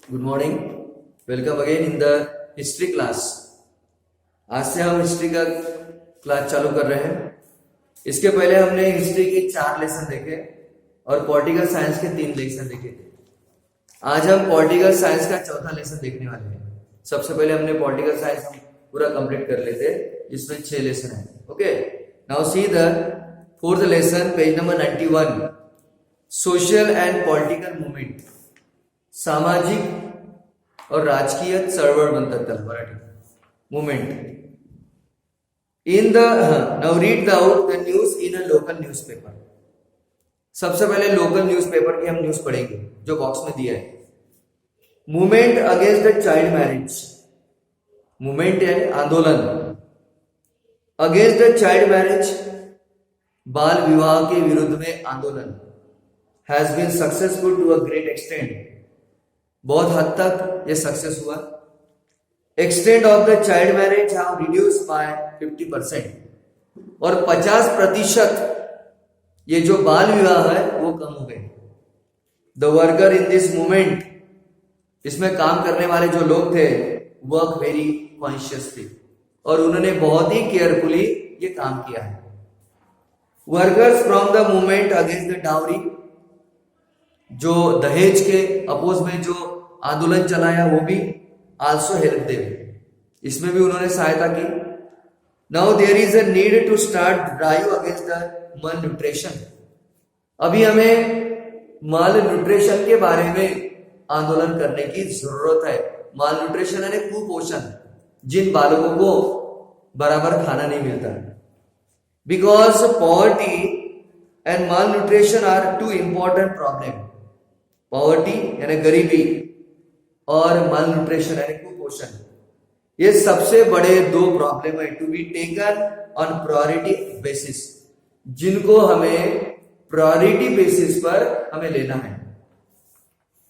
Good morning, welcome again in the history class. आज से हम हिस्ट्री का क्लास चालू कर रहे हैं। इसके पहले हमने हिस्ट्री के 4 लेसन देखे और पॉलिटिकल साइंस के 3 लेसन देखे थे। आज हम पॉलिटिकल साइंस का चौथा लेसन देखने वाले हैं। सबसे पहले हमने पॉलिटिकल साइंस हम पूरा कंप्लीट कर लेते, जिसमें 6 लेसन है। Okay, now see the 4th lesson, page number 91, social and political movement, सामाजिक और राजकीय चळवळ म्हणतात Marathi movement in the now read out the news in a local newspaper. सबसे पहले लोकल न्यूज़पेपर की हम न्यूज पढ़ेंगे जो बॉक्स में दिया है। Movement against the child marriage, movement यानी आंदोलन अगेंस्ट द चाइल्ड मैरिज, बाल विवाह के विरुद्ध में आंदोलन has been successful to a great extent, बहुत हद तक ये सक्सेस हुआ। Extent of the child marriage have reduced by 50%, और 50% ये जो बाल विवाह है वो कम हो गए। The worker in this movement, इसमें काम करने वाले जो लोग थे, वर्क वेरी कॉन्शियसली, और उन्होंने बहुत ही केयरफुली ये काम किया है। Workers from the movement against the dowry, जो दहेज के अपोज में जो आंदोलन चलाया वो भी आल्सो हेल्प देम, इसमें भी उन्होंने सहायता की। Now there is a need to start drive against the malnutrition, अभी हमें माल न्यूट्रिशन के बारे में आंदोलन करने की जरूरत है। माल न्यूट्रिशन यानी कुपोषण, जिन बालकों को बराबर खाना नहीं मिलता। Because poverty and malnutrition are 2 important problem. Poverty यानी गरीबी और माल न्यूट्रिशन यानी कुपोषण, ये सबसे बड़े 2 प्रॉब्लम है to be taken on priority basis, जिनको हमें प्रायोरिटी बेसिस पर हमें लेना है।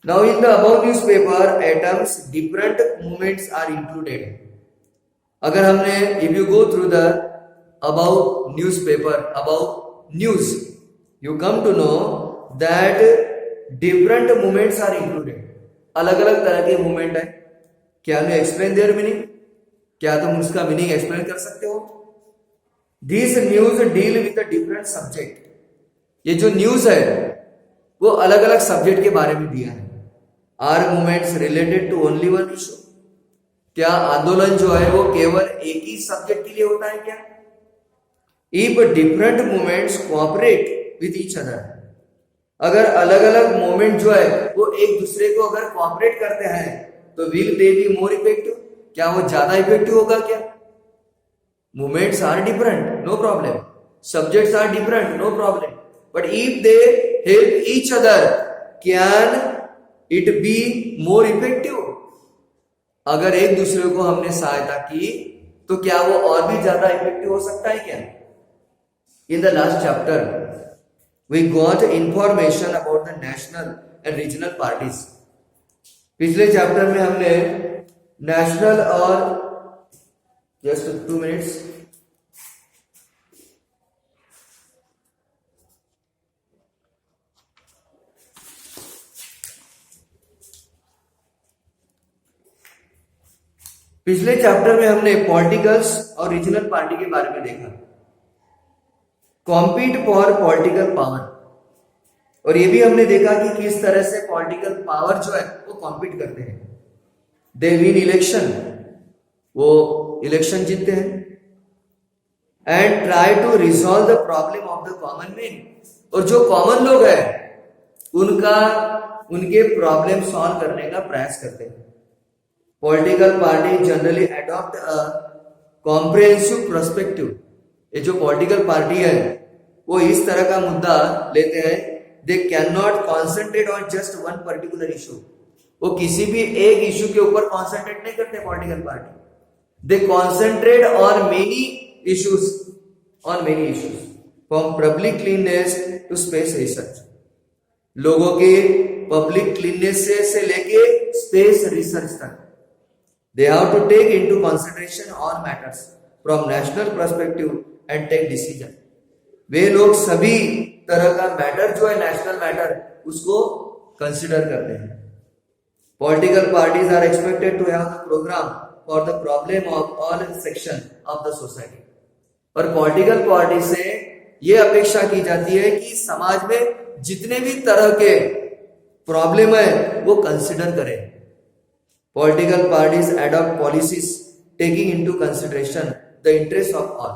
Now in the about newspaper items different movements are included. अगर हमने if you go through the about newspaper, about news, you come to know that different movements are included. अलग अलग तरह के मूवमेंट है। क्या यू एक्सप्लेन देयर मीनिंग? क्या तुम उसका मीनिंग एक्सप्लेन कर सकते हो? This news deal with a different subject, ये जो न्यूज है वो अलग अलग सब्जेक्ट के बारे में दिया है। Are movements related to only one issue, क्या आंदोलन जो है वो केवल एक ही सब्जेक्ट के लिए होता है क्या? If different movements cooperate with each other, अगर अलग अलग मूवमेंट जो है वो एक दूसरे को अगर कोऑपरेट करते हैं तो will they be more effective, क्या वो ज्यादा इफेक्टिव होगा क्या? Movements are different, no problem, subjects are different, no problem, but if they help each other can it be more effective. अगर एक दूसरे को हमने सहायता की तो क्या वो और भी ज्यादा इफेक्टिव हो सकता है क्या? In the last chapter we got information about the national and regional parties. पिछले चैप्टर में हमने नेशनल और जस्ट 2 मिनट्स पिछले चैप्टर में हमने पॉलिटिकल्स और रीजनल पार्टी के बारे में देखा। कॉम्पीट फॉर पॉलिटिकल पावर, और ये भी हमने देखा कि किस तरह से पॉलिटिकल पावर जो है वो कॉम्पीट करते हैं। दे विन इलेक्शन, वो इलेक्शन जीतते हैं। And try to resolve the problem of the common man, और जो कॉमन लोग हैं उनके प्रॉब्लम सॉल्व करने का प्रयास करते हैं। Political party generally adopt a comprehensive perspective, ये जो पॉलिटिकल पार्टी है वो इस तरह का मुद्दा लेते हैं। They can not concentrate on just one particular issue, वो किसी भी एक इशू के ऊपर कॉन्सेंट्रेट नहीं करते political party. They concentrate on many issues, from public cleanness to space research, लोगों के पब्लिक क्लीननेस से लेके स्पेस रिसर्च तक। They have to take into consideration all matters from national perspective and take decision. वे लोग सभी तरह का मैटर जो है नेशनल मैटर उसको कंसिडर करते हैं। Political parties are expected to have the program for the problem of all section of the society. और पॉलिटिकल पार्टी से ये अपेक्षा की जाती है कि समाज में जितने भी तरह के प्रॉब्लम है वो कंसिडर करें. Political parties adopt policies taking into consideration the interest of all.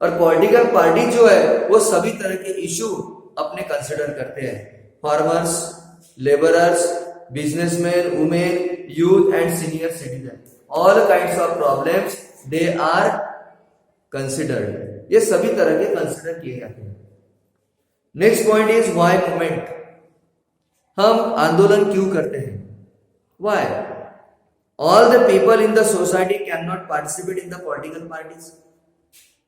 और पॉलिटिकल पार्टी जो है वो सभी तरह के इशू अपने कंसिडर करते हैं. Farmers, labourers, businessman, women, youth and senior citizen, all kinds of problems they are considered. ये सभी तरह के कंसिडर किए जाते हैं. Next point is why movement. हम आंदोलन क्यों करते हैं? Why? All the people in the society can not participate in the political parties.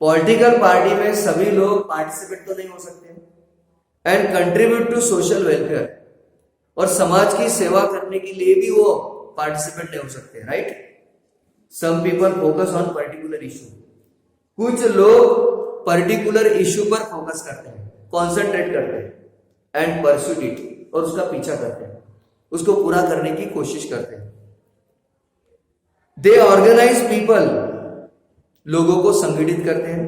Political party में सभी लोग पार्टिसिपेट तो नहीं हो सकते. And contribute to social welfare, और समाज की सेवा करने के लिए भी वो पार्टिसिपेट नहीं हो सकते. Right? Some people focus on particular issue. कुछ लोग पर्टिकुलर इशू पर फोकस करते हैं, कॉन्सेंट्रेट करते हैं एंड परस्यूट इट, और उसका पीछा करते हैं, उसको पूरा करने की कोशिश करते हैं. दे ऑर्गेनाइज पीपल, लोगों को संगठित करते हैं.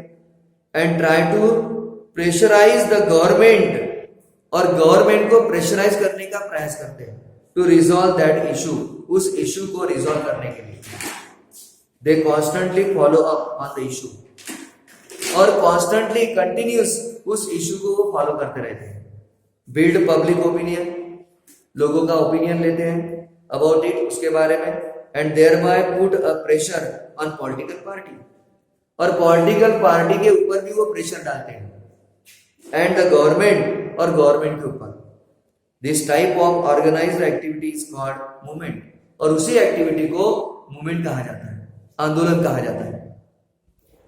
And try to pressurise the government, और गवर्नमेंट को प्रेशराइज करने का प्रयास करते हैं टू रिजॉल्व दैट इशू, उस इशू को रिजॉल्व करने के लिए. They constantly follow up on the issue, और कॉन्स्टेंटली कंटिन्यूस उस इशू को वो फॉलो करते रहते हैं. बिल्ड पब्लिक ओपिनियन, लोगों का ओपिनियन लेते हैं अबाउट इट, उसके बारे में. And thereby put a pressure on political party, और पॉलिटिकल पार्टी के ऊपर भी वो प्रेशर डालते हैं. एंड द गवर्नमेंट, और गवर्नमेंट के ऊपर. This type of organised activity is called movement, और उसी एक्टिविटी को मूवमेंट कहा जाता है, आंदोलन कहा जाता है.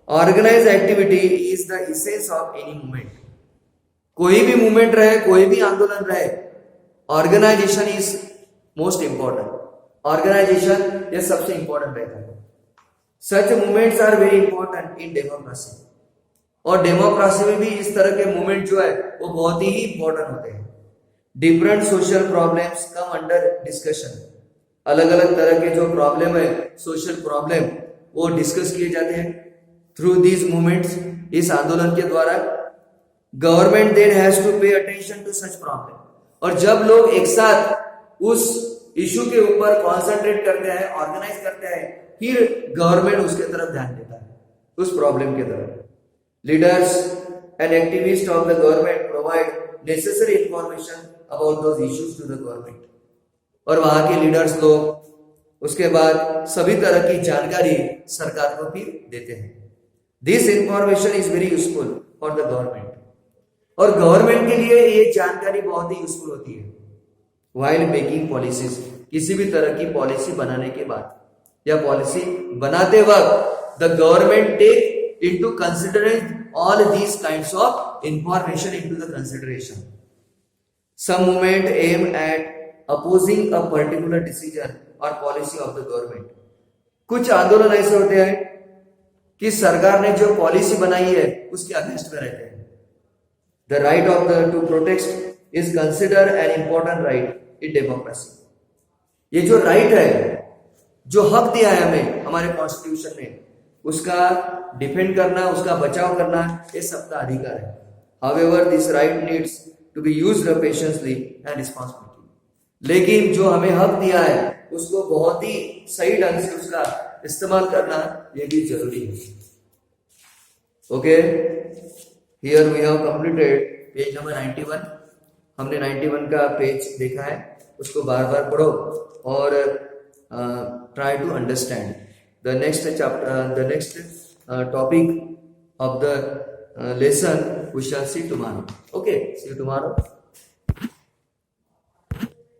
Organised activity is the essence of any movement. कोई भी मूवमेंट रहे, कोई भी आंदोलन रहे, organisation is most important. Organisation ये सबसे इंपॉर्टेंट रहता है. Such movements are very important in democracy, और डेमोक्रेसी में भी इस तरह के मूवमेंट जो है वो बहुत ही इंपॉर्टेंट होते हैं. Different social problems come under discussion. अलग अलग तरह के जो प्रॉब्लम है, सोशल प्रॉब्लम, वो डिस्कस किए जाते हैं थ्रू दीज मूवमेंट्स, इस आंदोलन के द्वारा. Government then has to pay attention to such problem, और जब लोग एक साथ उस इशू के ऊपर कॉन्सेंट्रेट करते हैं, ऑर्गेनाइज करते हैं, फिर गवर्नमेंट उसके तरफ ध्यान देता है, उस प्रॉब्लम के तरफ. Leaders and activist of the government provide necessary information about those issues to the government, और वहां के लीडर्स लोग उसके बाद सभी तरह की जानकारी सरकार को भी देते हैं. This information is very useful for the government, और गवर्नमेंट के लिए ये जानकारी बहुत ही यूजफुल होती है. व्हाइल मेकिंग पॉलिसीज, किसी भी तरह की पॉलिसी बनाने के बाद या पॉलिसी बनाते वक्त the government take into considering all these kinds of information into the consideration. Some movement aim at opposing a particular decision or policy of the government. कुछ आंदोलन ऐसे होते हैं कि सरकार ने जो पॉलिसी बनाई है उसके अगेंस्ट में रहते हैं. The right of the to protest is considered an important right in democracy. ये जो राइट है, जो हक दिया है हमें हमारे कॉन्स्टिट्यूशन ने, उसका डिफेंड करना, उसका बचाव करना, ये सबका अधिकार है. However, this right needs to be used patiently and responsibly. लेकिन जो हमें हक दिया है उसको बहुत ही सही ढंग से उसका इस्तेमाल करना ये भी जरूरी है. Okay, here we have completed page number 91. हमने 91 का पेज देखा है, उसको बार बार पढ़ो और try to understand the next chapter, the next topic of the lesson we shall see tomorrow. Okay, see you tomorrow.